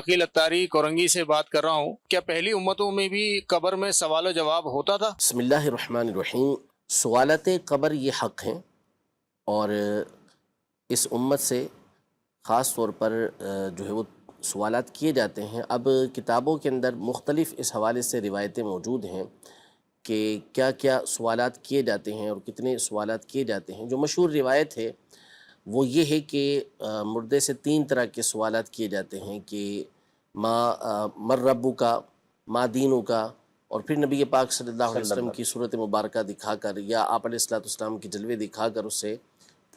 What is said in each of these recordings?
عقیل اتاری کورنگی سے بات کر رہا ہوں۔ کیا پہلی امتوں میں بھی قبر میں سوال و جواب ہوتا تھا؟ بسم اللہ الرحمن الرحیم۔ سوالات قبر یہ حق ہیں، اور اس امت سے خاص طور پر جو ہے وہ سوالات کیے جاتے ہیں۔ اب کتابوں کے اندر مختلف اس حوالے سے روایتیں موجود ہیں کہ کیا کیا سوالات کیے جاتے ہیں اور کتنے سوالات کیے جاتے ہیں۔ جو مشہور روایت ہے وہ یہ ہے کہ مردے سے 3 طرح کے سوالات کیے جاتے ہیں کہ مر ربو کا، ما دینو کا، اور پھر نبی پاک صلی اللہ علیہ وسلم کی صورت مبارکہ دکھا کر یا آپ علیہ السلام کی جلوے دکھا کر اس سے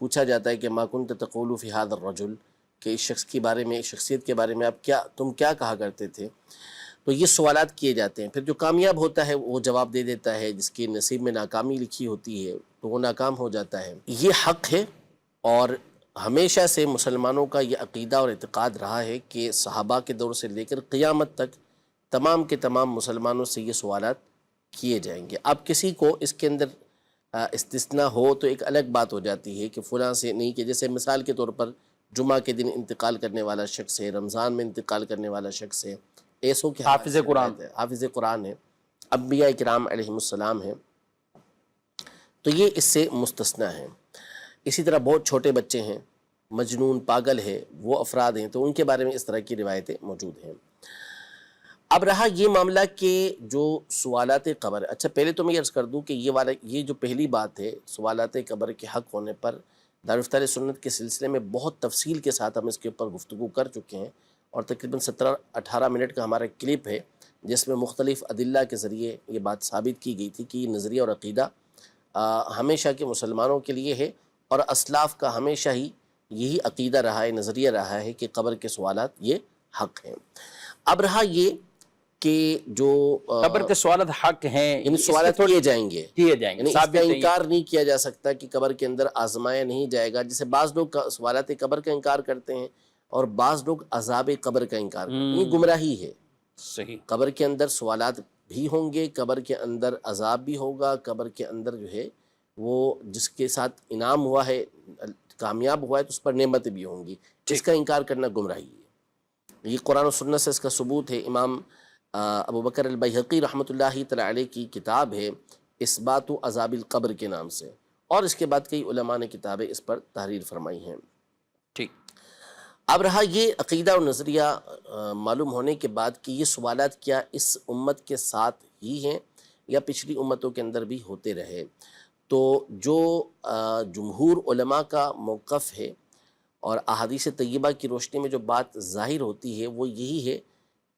پوچھا جاتا ہے کہ ما کنت تقول فی ھذا الرجل، کہ اس شخص کے بارے میں، اس شخصیت کے بارے میں تم کیا کہا کرتے تھے۔ تو یہ سوالات کیے جاتے ہیں۔ پھر جو کامیاب ہوتا ہے وہ جواب دے دیتا ہے، جس کے نصیب میں ناکامی لکھی ہوتی ہے تو وہ ناکام ہو جاتا ہے۔ یہ حق ہے، اور ہمیشہ سے مسلمانوں کا یہ عقیدہ اور اعتقاد رہا ہے کہ صحابہ کے دور سے لے کر قیامت تک تمام کے تمام مسلمانوں سے یہ سوالات کیے جائیں گے۔ اب کسی کو اس کے اندر استثناء ہو تو ایک الگ بات ہو جاتی ہے کہ فلاں سے نہیں، کہ جیسے مثال کے طور پر جمعہ کے دن انتقال کرنے والا شخص ہے، رمضان میں انتقال کرنے والا شخص ہے، ایسوں کے حافظ قرآن ہے، حافظ قرآن ہے، انبیاء کرام علیہم السلام ہیں، تو یہ اس سے مستثنیٰ ہیں۔ اسی طرح بہت چھوٹے بچے ہیں، مجنون، پاگل ہے، وہ افراد ہیں، تو ان کے بارے میں اس طرح کی روایتیں موجود ہیں۔ اب رہا یہ معاملہ کہ جو سوالات قبر، اچھا پہلے تو میں عرض کر دوں کہ یہ جو پہلی بات ہے سوالات قبر کے حق ہونے پر، دارالفتہ سنت کے سلسلے میں بہت تفصیل کے ساتھ ہم اس کے اوپر گفتگو کر چکے ہیں، اور تقریباً 17-18 منٹ کا ہمارا کلپ ہے جس میں مختلف ادلہ کے ذریعے یہ بات ثابت کی گئی تھی کہ یہ نظریہ اور عقیدہ ہمیشہ کے مسلمانوں کے لیے ہے، اور اسلاف کا ہمیشہ ہی یہی عقیدہ رہا ہے، نظریہ رہا ہے کہ قبر کے سوالات یہ حق ہیں۔ اب رہا یہ کہ جو قبر کے سوالات حق ہیں، یعنی سوالات کیے جائیں گے، یعنی اس کا انکار نہیں کیا جا سکتا کہ قبر کے اندر آزمایا نہیں جائے گا۔ جیسے بعض لوگ سوالات قبر کا انکار کرتے ہیں اور بعض لوگ عذاب قبر کا انکار کرتے ہیں، یہ گمراہی ہے۔ صحیح، قبر کے اندر سوالات بھی ہوں گے، قبر کے اندر عذاب بھی ہوگا، قبر کے اندر جو ہے وہ جس کے ساتھ انعام ہوا ہے، کامیاب ہوا ہے، تو اس پر نعمتیں بھی ہوں گی۔ اس کا انکار کرنا گمراہی ہے۔ یہ قرآن و سنت سے اس کا ثبوت ہے۔ امام ابو بکر البیہقی رحمۃ اللہ تعالی علیہ کی کتاب ہے اثبات عذاب القبر کے نام سے، اور اس کے بعد کئی علماء نے کتابیں اس پر تحریر فرمائی ہیں۔ ٹھیک، اب رہا یہ عقیدہ اور نظریہ معلوم ہونے کے بعد کہ یہ سوالات کیا اس امت کے ساتھ ہی ہیں یا پچھلی امتوں کے اندر بھی ہوتے رہے، تو جو جمہور علماء کا موقف ہے اور احادیث طیبہ کی روشنی میں جو بات ظاہر ہوتی ہے وہ یہی ہے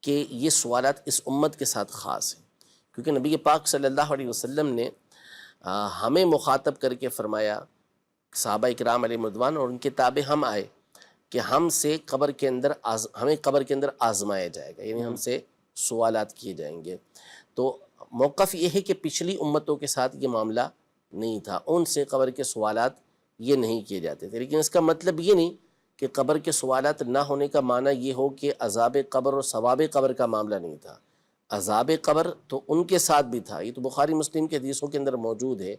کہ یہ سوالات اس امت کے ساتھ خاص ہیں، کیونکہ نبی پاک صلی اللہ علیہ وسلم نے ہمیں مخاطب کر کے فرمایا، صحابہ اکرام علیہ رضوان اور ان کے تابع ہم آئے، کہ ہم سے قبر کے اندر ہمیں قبر کے اندر آزمایا جائے گا، یعنی ہم سے سوالات کیے جائیں گے۔ تو موقف یہ ہے کہ پچھلی امتوں کے ساتھ یہ معاملہ نہیں تھا، ان سے قبر کے سوالات یہ نہیں کیے جاتے تھے، لیکن اس کا مطلب یہ نہیں کہ قبر کے سوالات نہ ہونے کا معنی یہ ہو کہ عذاب قبر اور ثواب قبر کا معاملہ نہیں تھا۔ عذاب قبر تو ان کے ساتھ بھی تھا، یہ تو بخاری مسلم کے حدیثوں کے اندر موجود ہے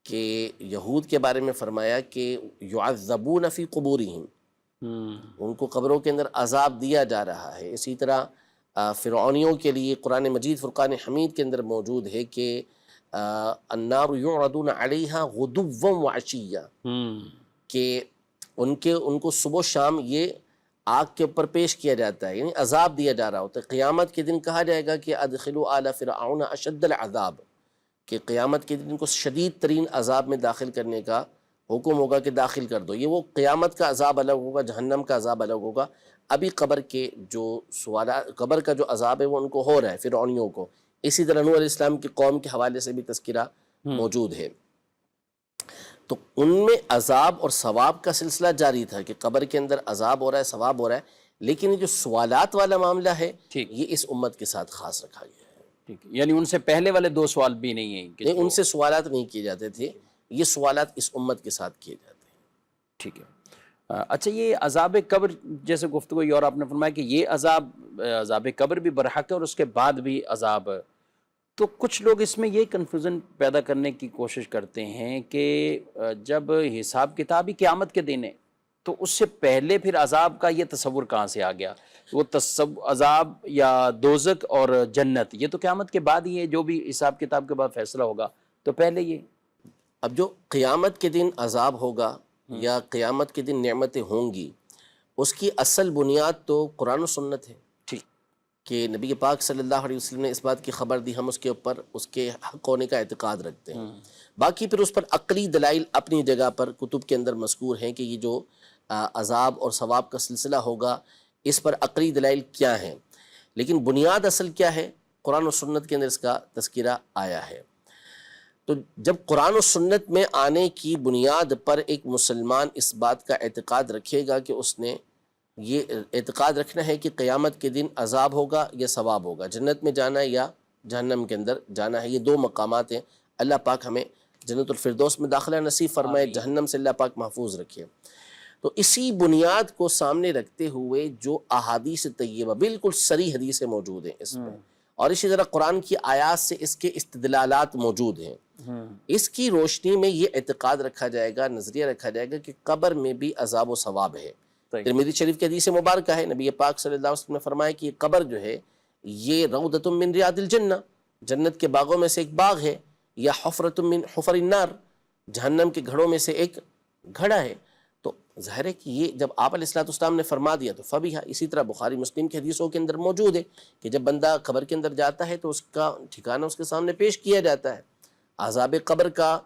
کہ یہود کے بارے میں فرمایا کہ یعذبون فی قبورہم، ان کو قبروں کے اندر عذاب دیا جا رہا ہے۔ اسی طرح فرعونیوں کے لیے قرآن مجید فرقان حمید کے اندر موجود ہے کہ النار یعرضون علیہا غدوا وعشیا، کہ ان کو صبح و شام یہ آگ کے اوپر پیش کیا جاتا ہے، یعنی عذاب دیا جا رہا ہوتا ہے۔ قیامت کے دن کہا جائے گا کہ ادخلوا آل فرعون اشد العذاب، کہ قیامت کے دن کو شدید ترین عذاب میں داخل کرنے کا حکم ہوگا کہ داخل کر دو۔ یہ وہ قیامت کا عذاب الگ ہوگا، جہنم کا عذاب الگ ہوگا۔ ابھی قبر کے جو سوالات، قبر کا جو عذاب ہے وہ ان کو ہو رہا ہے، فرعونیوں کو۔ اسی طرح نوح علیہ السلام کی قوم کے حوالے سے بھی تذکرہ موجود ہے۔ تو ان میں عذاب اور ثواب کا سلسلہ جاری تھا کہ قبر کے اندر عذاب ہو رہا ہے، ثواب ہو رہا ہے، لیکن یہ جو سوالات والا معاملہ ہے یہ اس امت کے ساتھ خاص رکھا گیا ہے۔ ٹھیک، یعنی ان سے پہلے والے 2 سوال بھی نہیں ہیں؟ نہیں، ان سے سوالات نہیں کیے جاتے تھے، یہ سوالات اس امت کے ساتھ کیے جاتے ہیں۔ ٹھیک ہے، اچھا یہ عذاب قبر جیسے گفتگو اور آپ نے فرمایا کہ یہ عذاب قبر بھی برحق ہے اور اس کے بعد بھی عذاب، تو کچھ لوگ اس میں یہ کنفیوژن پیدا کرنے کی کوشش کرتے ہیں کہ جب حساب کتاب ہی قیامت کے دن ہے تو اس سے پہلے پھر عذاب کا یہ تصور کہاں سے آ گیا؟ وہ عذاب یا دوزخ اور جنت یہ تو قیامت کے بعد ہی ہے، جو بھی حساب کتاب کے بعد فیصلہ ہوگا، تو پہلے یہ اب جو قیامت کے دن عذاب ہوگا یا قیامت کے دن نعمتیں ہوں گی، اس کی اصل بنیاد تو قرآن و سنت ہے ٹھیک کہ نبی پاک صلی اللہ علیہ وسلم نے اس بات کی خبر دی، ہم اس کے اوپر اس کے حق ہونے کا اعتقاد رکھتے ہیں۔ باقی پھر اس پر عقلی دلائل اپنی جگہ پر کتب کے اندر مذکور ہیں کہ یہ جو عذاب اور ثواب کا سلسلہ ہوگا اس پر عقلی دلائل کیا ہیں، لیکن بنیاد اصل کیا ہے؟ قرآن و سنت کے اندر اس کا تذکرہ آیا ہے۔ تو جب قرآن و سنت میں آنے کی بنیاد پر ایک مسلمان اس بات کا اعتقاد رکھے گا کہ اس نے یہ اعتقاد رکھنا ہے کہ قیامت کے دن عذاب ہوگا یا ثواب ہوگا، جنت میں جانا ہے یا جہنم کے اندر جانا ہے، یہ دو مقامات ہیں۔ اللہ پاک ہمیں جنت الفردوس میں داخلہ نصیب فرمائے، جہنم سے اللہ پاک محفوظ رکھے۔ تو اسی بنیاد کو سامنے رکھتے ہوئے جو احادیث طیبہ بالکل صریح حدیثیں موجود ہیں اس میں، اور اسی طرح قرآن کی آیات سے اس کے استدلالات موجود ہیں، اس کی روشنی میں یہ اعتقاد رکھا جائے گا، نظریہ رکھا جائے گا کہ قبر میں بھی عذاب و ثواب ہے۔ ترمذی شریف کی حدیث مبارکہ ہے، نبی پاک صلی اللہ علیہ وسلم نے فرمایا کہ یہ قبر جو ہے یہ روضۃ من ریاض الجنہ، جنت کے باغوں میں سے ایک باغ ہے، یا حفرۃ من حفر النار، جہنم کے گھڑوں میں سے ایک گھڑا ہے۔ تو ظاہر ہے کہ یہ جب آپ علیہ السلام نے فرما دیا تو فبیہا، اسی طرح بخاری مسلم کی حدیثوں کے اندر موجود ہے کہ جب بندہ قبر کے اندر جاتا ہے تو اس کا ٹھکانہ اس کے سامنے پیش کیا جاتا ہے، عذاب قبر کا،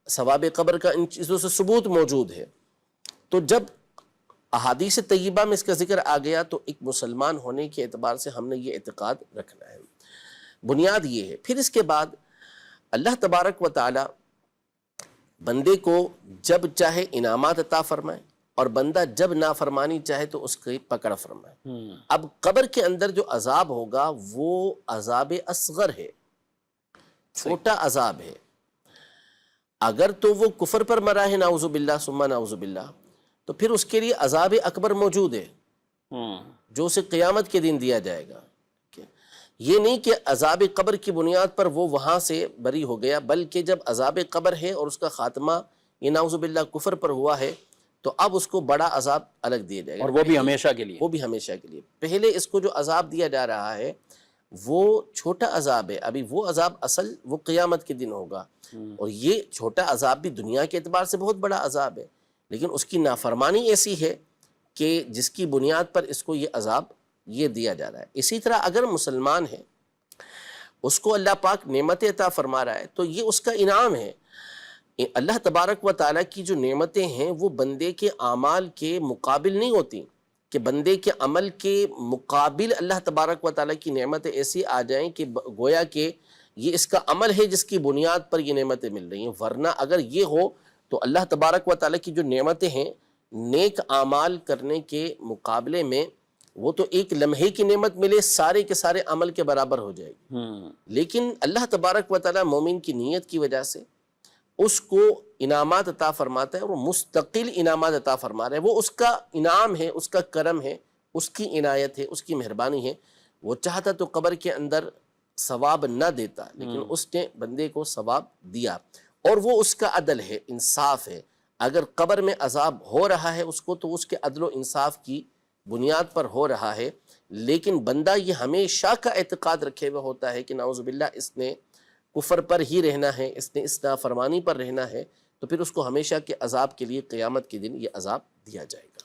ثواب قبر کا، ان چیزوں سے ثبوت موجود ہے۔ تو جب احادیث طیبہ میں اس کا ذکر آ گیا تو ایک مسلمان ہونے کے اعتبار سے ہم نے یہ اعتقاد رکھنا ہے، بنیاد یہ ہے۔ پھر اس کے بعد اللہ تبارک و تعالی بندے کو جب چاہے انعامات عطا فرمائے اور بندہ جب نافرمانی چاہے تو اس کی پکڑ فرمائے۔ اب قبر کے اندر جو عذاب ہوگا وہ عذاب اصغر ہے، چھوٹا عذاب ہے۔ اگر تو وہ کفر پر مرا ہے نعوذ باللہ ثم نعوذ باللہ، تو پھر اس کے لیے عذاب اکبر موجود ہے جو اسے قیامت کے دن دیا جائے گا۔ یہ نہیں کہ عذاب قبر کی بنیاد پر وہ وہاں سے بری ہو گیا، بلکہ جب عذاب قبر ہے اور اس کا خاتمہ یہ نعوذ باللہ کفر پر ہوا ہے تو اب اس کو بڑا عذاب الگ دیا جائے گا، اور وہ بھی ہمیشہ کے لیے، وہ بھی ہمیشہ کے لیے۔ پہلے اس کو جو عذاب دیا جا رہا ہے وہ چھوٹا عذاب ہے، ابھی وہ عذاب اصل وہ قیامت کے دن ہوگا، اور یہ چھوٹا عذاب بھی دنیا کے اعتبار سے بہت بڑا عذاب ہے، لیکن اس کی نافرمانی ایسی ہے کہ جس کی بنیاد پر اس کو یہ عذاب یہ دیا جا رہا ہے۔ اسی طرح اگر مسلمان ہے، اس کو اللہ پاک نعمت عطا فرما رہا ہے تو یہ اس کا انعام ہے۔ اللہ تبارک و تعالیٰ کی جو نعمتیں ہیں وہ بندے کے اعمال کے مقابل نہیں ہوتی، کہ بندے کے عمل کے مقابل اللہ تبارک و تعالیٰ کی نعمتیں ایسی آ جائیں کہ گویا کہ یہ اس کا عمل ہے جس کی بنیاد پر یہ نعمتیں مل رہی ہیں، ورنہ اگر یہ ہو تو اللہ تبارک و تعالیٰ کی جو نعمتیں ہیں نیک اعمال کرنے کے مقابلے میں وہ تو ایک لمحے کی نعمت ملے سارے کے سارے عمل کے برابر ہو جائے گی، لیکن اللہ تبارک و تعالیٰ مومن کی نیت کی وجہ سے اس کو انعامات عطا فرماتا ہے، اور وہ مستقل انعامات عطا فرما رہا ہے، وہ اس کا انعام ہے، اس کا کرم ہے، اس کی عنایت ہے، اس کی مہربانی ہے۔ وہ چاہتا تو قبر کے اندر ثواب نہ دیتا، لیکن اس نے بندے کو ثواب دیا، اور وہ اس کا عدل ہے، انصاف ہے۔ اگر قبر میں عذاب ہو رہا ہے اس کو تو اس کے عدل و انصاف کی بنیاد پر ہو رہا ہے، لیکن بندہ یہ ہمیشہ کا اعتقاد رکھے ہوئے ہوتا ہے کہ نعوذ باللہ اس نے کفر پر ہی رہنا ہے، اس نے اس نافرمانی پر رہنا ہے، تو پھر اس کو ہمیشہ کے عذاب کے لیے قیامت کے دن یہ عذاب دیا جائے گا۔